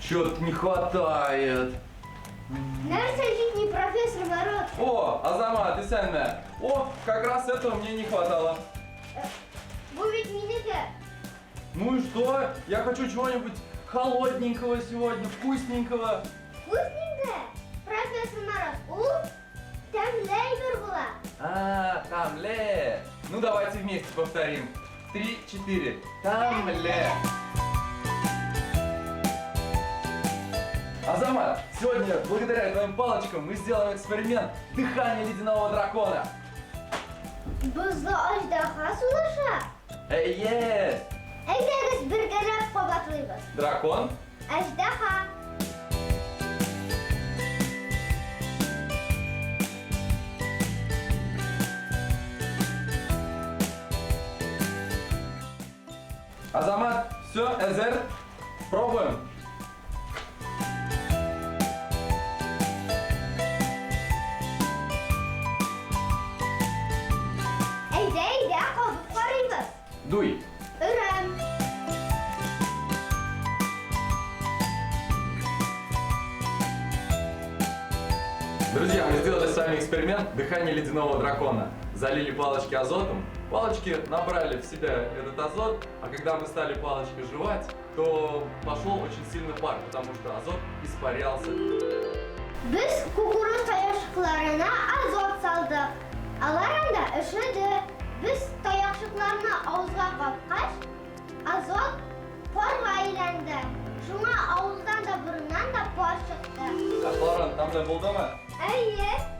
Что-то не хватает. Нәрсәликни профессор Народ. О, Азамат, ты сәнме. О, как раз этого мне не хватало. Бу бит минеке. Ну и что? Я хочу чего-нибудь холодненького сегодня, вкусненького. Вкусненько. Профессор Народ. У тәмләй була. А, тамле. Ну давайте вместе повторим. 3, 4. Тамле. Азамат, сегодня благодаря твоим палочкам мы сделаем эксперимент дыхания ледяного дракона. Бузлы аждаха сулаша. Эй, Әйдәгез бергәрәп кабатлыйбыз. дракон. Аждаха. Азамат, все, Эзер, пробуем. Әйдә, кабып карыйбыз. Дуй. Үрәм. Друзья, мы сделали с вами эксперимент дыхания ледяного дракона. Залили палочки азотом, палочки набрали в себя этот азот, а когда мы стали палочки жевать, то пошел очень сильный пар, потому что азот испарялся. Biz kukuruz tayaşıklarına azot saldık. Alarında üşüdü. Biz tayaşıklarını ağızga kapkaç, azot parga aylandı. Şuna ağızdan da burundan da par çıktı. Aklaran, там да был дома? Әйе.